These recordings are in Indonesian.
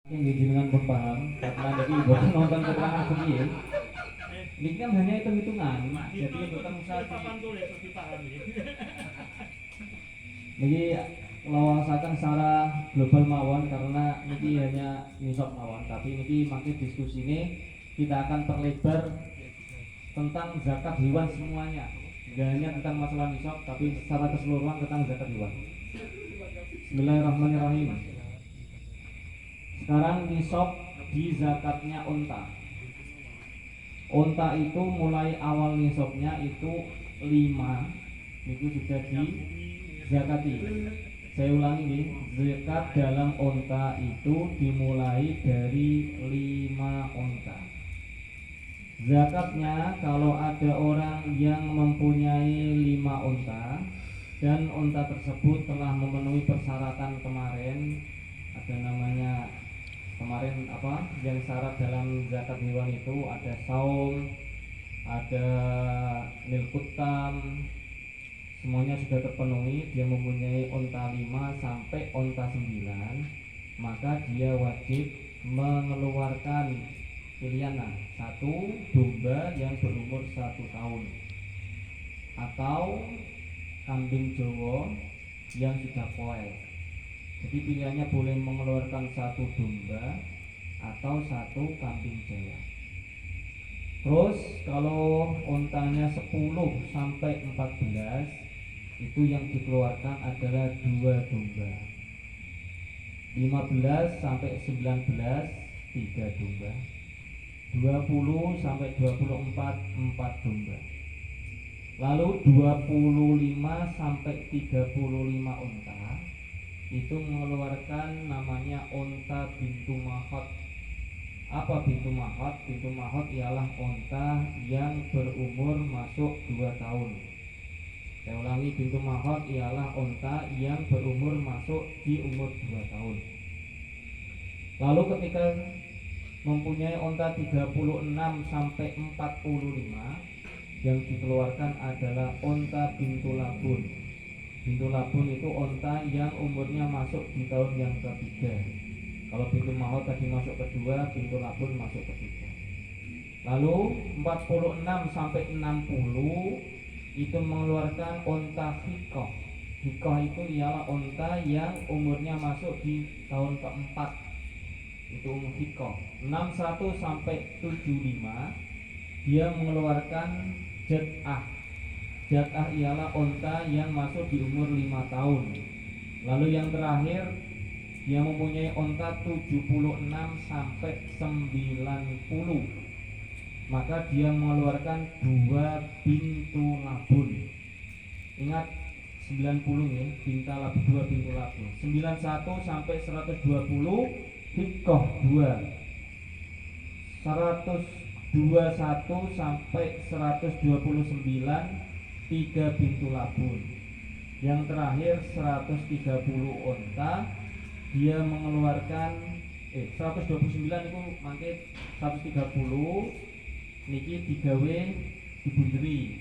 Yang jenengan pun paham karena jadi buat nonton keterangan begini ini kan hanya hitung-hitungan jadi bukan usaha jadi lawasakan secara global mawon karena ini hanya nisab mawon tapi ini makin diskusi ini kita akan perlebar tentang zakat hewan semuanya tidak hanya tentang masalah nisab tapi secara keseluruhan tentang zakat hewan. Bismillahirrahmanirrahim. Sekarang nisab di zakatnya unta. Unta itu mulai awal nisabnya itu 5 itu sudah di zakati. Saya ulangi nih, zakat dalam unta itu dimulai dari 5 unta. Zakatnya kalau ada orang yang mempunyai 5 unta dan unta tersebut telah memenuhi persyaratan kemarin, ada namanya kemarin apa yang syarat dalam zakat hewan itu ada saum, ada nilkutam, semuanya sudah terpenuhi. Dia mempunyai unta 5 sampai unta 9, maka dia wajib mengeluarkan pilihan satu domba yang berumur 1 tahun atau kambing Jawa yang sudah poel. Jadi pilihannya boleh mengeluarkan 1 domba atau 1 kambing Jawa. Terus kalau untanya 10 sampai 14 itu yang dikeluarkan adalah 2 domba. 15 sampai 19 3 domba. 20 sampai 24 4 domba. Lalu 25 sampai 35 unta itu mengeluarkan namanya unta bintu mahot. Apa bintu mahot? Bintu mahot ialah unta yang berumur masuk 2 tahun. Saya ulangi, bintu mahot ialah unta yang berumur masuk di umur 2 tahun. Lalu ketika mempunyai unta 36 sampai 45 yang dikeluarkan adalah unta bintu labun. Bintu labun itu unta yang umurnya masuk di tahun yang ketiga. Kalau bintu mahot tadi masuk kedua, bintu labun masuk ketiga. Lalu 46 sampai 60 itu mengeluarkan unta hikoh. Hikoh itu ialah unta yang umurnya masuk di tahun keempat. Itu hikoh. 61 sampai 75 dia mengeluarkan jat'ah. Jat'ah ialah unta yang masuk di umur 5 tahun. Lalu yang terakhir dia mempunyai unta 76 sampai 90. Maka dia mengeluarkan 2 bintu labun. Ingat 90 ya, 2 bintu labun. 91 sampai 120 hikoh 2. 121 sampai 129 3 pintu labun. Yang terakhir 130 unta dia mengeluarkan 129 itu mangke 130 niki digawe dibunderi.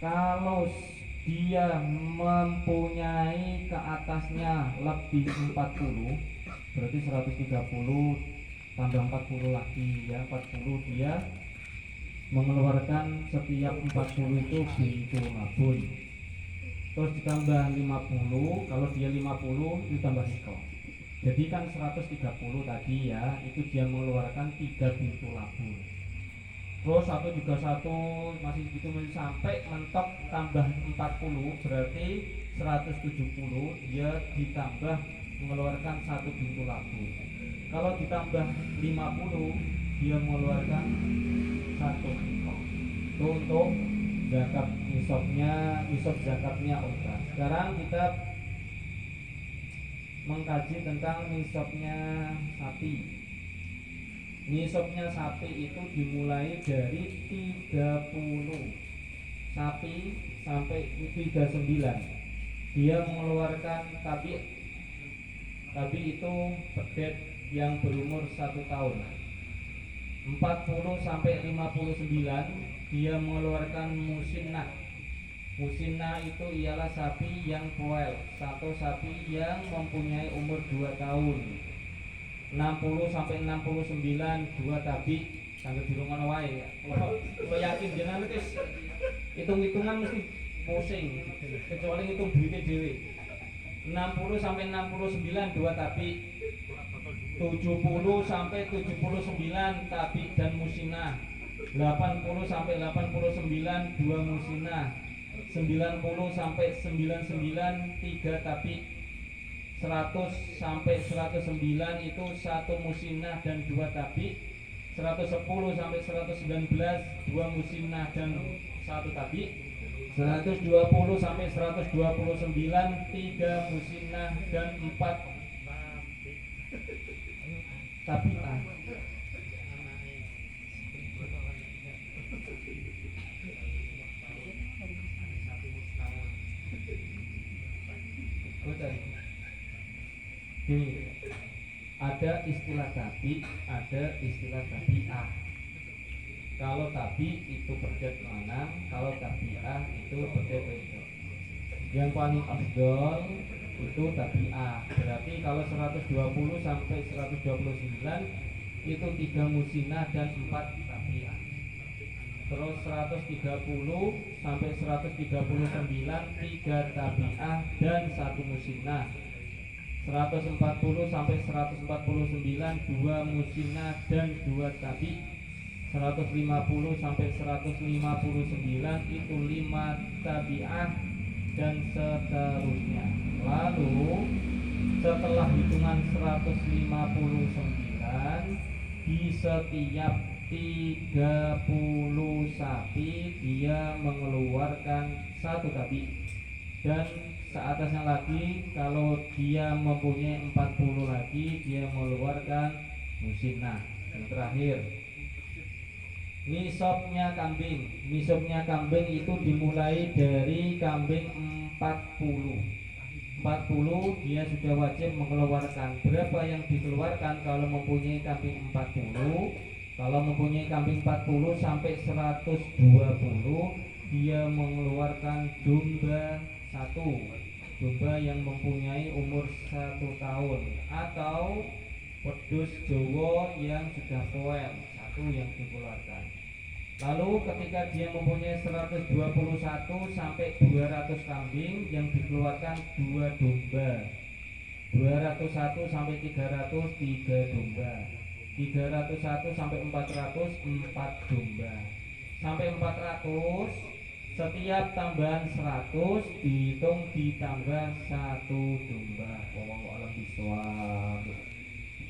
Kalau dia mempunyai ke atasnya lebih 40 berarti 130 tambah 40 lagi ya 40 dia mengeluarkan setiap 40 itu bintu labun. Terus ditambah 50, kalau dia 50 itu tambah hikoh. Jadi kan 130 tadi ya, itu dia mengeluarkan 3 bintu labun. Terus 131 masih gitu sampai mentok tambah 40 berarti 170 dia ditambah mengeluarkan 1 bintu labun. Kalau ditambah 50 dia mengeluarkan 1 hikoh. Itu untuk zakat nisab zakatnya unta. Sekarang kita mengkaji tentang nisabnya sapi. Nisabnya sapi itu dimulai dari 30 sapi sampai 39. Dia mengeluarkan tapi itu pedet yang berumur 1 tahun. 40 sampai 59 dia mengeluarkan musinnah. Musinnah itu ialah sapi yang poel, satu sapi yang mempunyai umur 2 tahun. 60 sampai 69 2 tabik sampai di rumah wae. Kalau yakin jenengan wis hitung-hitungan mesti pusing kecuali ngitung duitnya dhewe. 60 sampai 69 2 tabik, 70 sampai 79 tabik dan musinah, 80 sampai 89 2 musinah, 90 sampai 99 3 tabik, 100 sampai 109 itu 1 musinah dan 2 tabik, 110 sampai 119 2 musinah dan 1 tabik, 120 sampai 129 3 musinah dan 4 tabi'ah. Ada istilah tabi, ada istilah tabi'ah. Kalau tabi itu berdet mana, kalau tabi'ah itu berdet itu. Yang paling afdol itu tabi'ah. Berarti kalau 120 sampai 129 itu 3 musinah dan 4 tabi'ah. Terus 130 sampai 139 3 tabi'ah dan 1 musinah. 140 sampai 149 2 musinah dan 2 tabi'. 150 sampai 159 itu 5 tabi'ah dan seterusnya. Lalu setelah hitungan 159 di setiap 30 sapi dia mengeluarkan 1 tabi'. Dan seatasnya lagi kalau dia mempunyai 40 lagi dia mengeluarkan musinah. Yang terakhir nisabnya kambing. Nisabnya kambing itu dimulai dari kambing 40 dia sudah wajib mengeluarkan. Berapa yang dikeluarkan kalau mempunyai kambing 40? Kalau mempunyai kambing 40 sampai 120 dia mengeluarkan domba 1, domba yang mempunyai umur 1 tahun, atau wedhus Jawa yang sudah poel 1 yang dikeluarkan. Lalu ketika dia mempunyai 121 sampai 200 kambing yang dikeluarkan 2 domba, 201 sampai 300 3 domba, 301 sampai 400 4 domba, sampai 400 setiap tambahan 100 dihitung ditambah 1 domba. Wallahu a'lam bishawab.